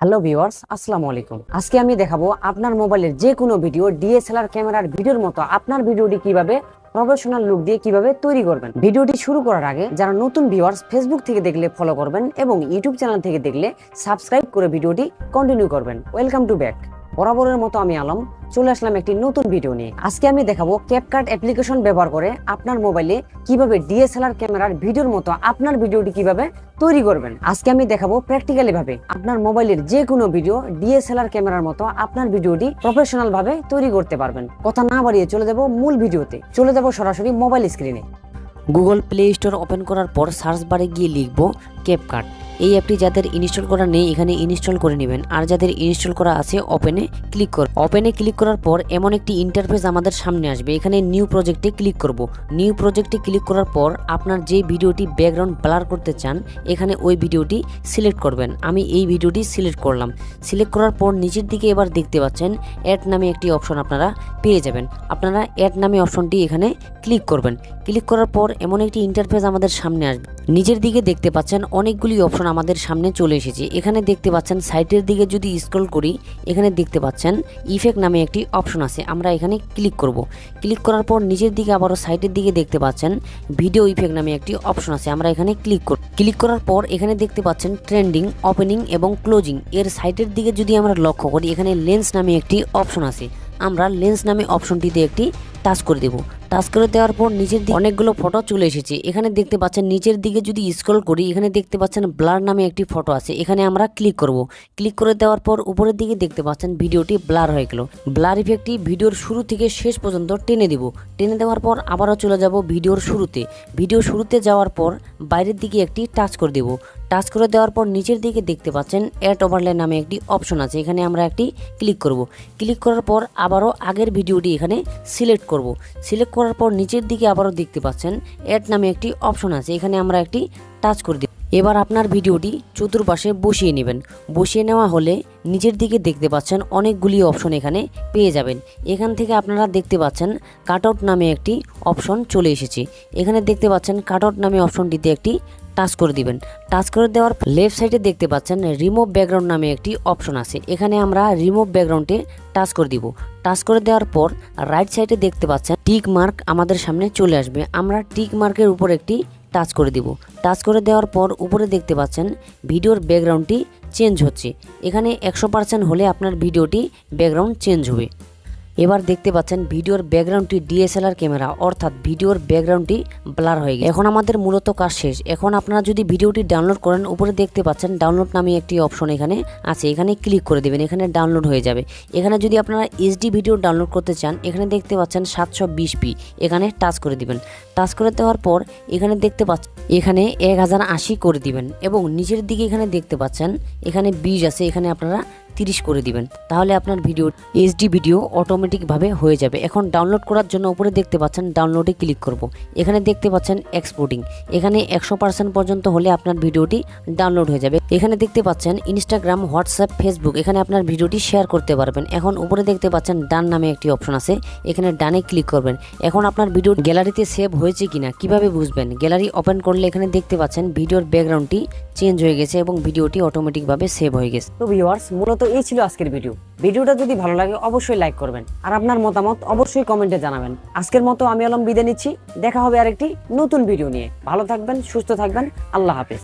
Hello viewers, আসসালামু আলাইকুম। আজকে আমি দেখাবো আপনার মোবাইলের যে কোনো ভিডিও ডিএসএলআর ক্যামেরার ভিডিওর মতো আপনার ভিডিওটি কিভাবে প্রফেশনাল লুক দিয়ে কিভাবে তৈরি করবেন। ভিডিওটি শুরু করার আগে যারা নতুন ভিউয়ার্স ফেসবুক থেকে দেখলে ফলো করবেন এবং ইউটিউব চ্যানেল থেকে দেখলে সাবস্ক্রাইব করে ভিডিওটি কন্টিনিউ করবেন। Welcome to back. বরাবরের মতো আমি আলম চলে আসলাম একটি নতুন ভিডিও নিয়ে। আজকে আমি দেখাবো ক্যাপকাট অ্যাপ্লিকেশন ব্যবহার করে আপনার মোবাইলে কিভাবে ডিএসএলআর ক্যামেরার ভিডিওর মতো আপনার ভিডিওটি কিভাবে তৈরি করবেন। আজকে আমি দেখাবো প্র্যাকটিক্যালি ভাবে আপনার মোবাইলের যে কোনো ভিডিও ডিএসএলআর ক্যামেরার মতো আপনার ভিডিওটি প্রফেশনাল ভাবে তৈরি করতে পারবেন। কথা না বাড়িয়ে চলে যাব মূল ভিডিওতে। চলে যাব সরাসরি মোবাইল স্ক্রিনে। গুগল প্লে স্টোর ওপেন করার পর সার্চ বারে গিয়ে লিখবো ক্যাপকাট। এই অ্যাপটি যাদের ইনস্টল করা নেই এখানে ইনস্টল করে নেবেন, আর যাদের ইনস্টল করা আছে ওপেনে ক্লিক করুন। ওপেনে ক্লিক করার পর এমন একটি ইন্টারফেস আমাদের সামনে আসবে। এখানে নিউ প্রজেক্টে ক্লিক করব। নিউ প্রজেক্টে ক্লিক করার পর আপনার যে ভিডিওটি ব্যাকগ্রাউন্ড ব্লার করতে চান এখানে ওই ভিডিওটি সিলেক্ট করবেন। আমি এই ভিডিওটি সিলেক্ট করলাম। সিলেক্ট করার পর নিচের দিকে এবার দেখতে পাচ্ছেন অ্যাড নামে একটি অপশন আপনারা পেয়ে যাবেন। আপনারা অ্যাড নামে অপশনটি এখানে ক্লিক করবেন। ক্লিক করার পর এমন একটি ইন্টারফেস আমাদের সামনে আসবে। নিচের দিকে দেখতে পাচ্ছেন অনেকগুলি অপশন আমাদের সামনে চলে এসেছে। এখানে দেখতে পাচ্ছেন সাইটের দিকে যদি স্ক্রল করি এখানে দেখতে পাচ্ছেন ইফেক্ট নামে একটি অপশন আছে। আমরা এখানে ক্লিক করব। ক্লিক করার পর নিচের দিকে আবারও সাইটের দিকে দেখতে পাচ্ছেন ভিডিও ইফেক্ট নামে একটি অপশন আছে। আমরা এখানে ক্লিক করব। ক্লিক করার পর এখানে দেখতে পাচ্ছেন ট্রেন্ডিং, ওপেনিং এবং ক্লোজিং। এর সাইটের দিকে যদি আমরা লক্ষ্য করি এখানে লেন্স নামে একটি অপশন আছে। আমরা লেন্স নামে অপশনটিতে একটি টাচ করে দেব। টাচ করে দেওয়ার পর নিচের দিকে অনেকগুলো ফটো চলে এসেছে। এখানে দেখতে পাচ্ছেন নিচের দিকে যদি স্ক্রল করি এখানে দেখতে পাচ্ছেন ব্লার নামে একটি ফটো আছে। এখানে আমরা ক্লিক করব। ক্লিক করে দেওয়ার পর উপরের দিকে দেখতে পাচ্ছেন ভিডিওটি ব্লার হয়ে গেল। ব্লার ইফেক্টটি ভিডিওর শুরু থেকে শেষ পর্যন্ত টেনে দিব। টেনে দেওয়ার পর আবারও চলে যাব ভিডিওর শুরুতে। ভিডিও শুরুতে যাওয়ার পর বাইরের দিকে একটি টাচ করে দেব। টাচ করে দেওয়ার পর নিচের দিকে দেখতে পাচ্ছেন অ্যাড ওভারলে নামে একটি অপশন আছে। এখানে আমরা একটি ক্লিক করব। ক্লিক করার পর আবারও আগের ভিডিওটি এখানে সিলেক্ট করব। সিলেক্ট করার পর নিচের দিকে আবারও দেখতে পাচ্ছেন অ্যাড নামে একটি অপশন আছে। এখানে আমরা একটি টাচ করে দিই। এবার আপনার ভিডিওটি চতুর্পাশে বসিয়ে নেবেন। বসিয়ে নেওয়া হলে নিচের দিকে দেখতে পাচ্ছেন অনেকগুলি অপশন এখানে পেয়ে যাবেন। এখান থেকে আপনারা দেখতে পাচ্ছেন কাটআউট নামে একটি অপশন চলে এসেছে। এখানে দেখতে পাচ্ছেন কাটআউট নামে অপশনটিতে একটি টাচ করে দিবেন। টাচ করে দেওয়ার লেফট সাইডে দেখতে পাচ্ছেন রিমুভ ব্যাকগ্রাউন্ড নামে একটি অপশন আছে। এখানে আমরা রিমুভ ব্যাকগ্রাউন্ডে টাচ করে দিব। টাচ করে দেওয়ার পর রাইট সাইডে দেখতে পাচ্ছেন টিক মার্ক আমাদের সামনে চলে আসবে। আমরা টিক মার্কের উপর একটি টাচ করে দিব। টাচ করে দেওয়ার পর উপরে দেখতে পাচ্ছেন ভিডিওর ব্যাকগ্রাউন্ডটি চেঞ্জ হচ্ছে। এখানে 100% হলে আপনার ভিডিওটি ব্যাকগ্রাউন্ড চেঞ্জ হবে। এবার দেখতে পাচ্ছেন ভিডিওর ব্যাকগ্রাউন্ডটি ডিএসএলআর ক্যামেরা অর্থাৎ ভিডিওর ব্যাকগ্রাউন্ডটি ব্লার হয়ে গেছে। এখন আমাদের মূলত কাজ শেষ। এখন আপনারা যদি ভিডিওটি ডাউনলোড করেন উপরে দেখতে পাচ্ছেন ডাউনলোড নামে একটি অপশন এখানে আছে। এখানে ক্লিক করে দেবেন। এখানে ডাউনলোড হয়ে যাবে। এখানে যদি আপনারা এইচডি ভিডিও ডাউনলোড করতে চান এখানে দেখতে পাচ্ছেন 720p। এখানে টাচ করে দিবেন। টাচ করে দেওয়ার পর এখানে দেখতে পাচ্ছেন এখানে 1080 করে দিবেন এবং নিচের দিকে এখানে দেখতে পাচ্ছেন এখানে 20 আছে। এখানে আপনারা 30 করে দিবেন। তাহলে আপনার ভিডিও এইচডি ভিডিও অটোমেটিকভাবে হয়ে যাবে। এখন ডাউনলোড করার জন্য উপরে দেখতে পাচ্ছেন ডাউনলোডে ক্লিক করব। এখানে দেখতে পাচ্ছেন এক্সপোর্টিং। এখানে 100% পর্যন্ত হলে আপনার ভিডিওটি ডাউনলোড হয়ে যাবে। এখানে দেখতে পাচ্ছেন ইনস্টাগ্রাম, হোয়াটসঅ্যাপ, ফেসবুক। এখানে আপনার ভিডিওটি শেয়ার করতে পারবেন। এখন উপরে দেখতে পাচ্ছেন ডান নামে একটি অপশন আছে। এখানে ডানে ক্লিক করবেন। এখন আপনার ভিডিও গ্যালারিতে সেভ হয়েছে কিনা কিভাবে বুঝবেন? গ্যালারি ওপেন করলে এখানে দেখতে পাচ্ছেন ভিডিওর ব্যাকগ্রাউন্ডটি চেঞ্জ হয়ে গেছে এবং ভিডিওটি অটোমেটিকভাবে সেভ হয়ে গেছে। তো ভিউয়ার্স, মূলত এই ছিল আজকের ভিডিও। ভিডিওটা যদি ভালো লাগে অবশ্যই লাইক করবেন আর আপনার মতামত অবশ্যই কমেন্টে জানাবেন। আজকের মতো আমি আলম বিদায় নিচ্ছি। দেখা হবে আরেকটি নতুন ভিডিও নিয়ে। ভালো থাকবেন, সুস্থ থাকবেন। আল্লাহ হাফেজ।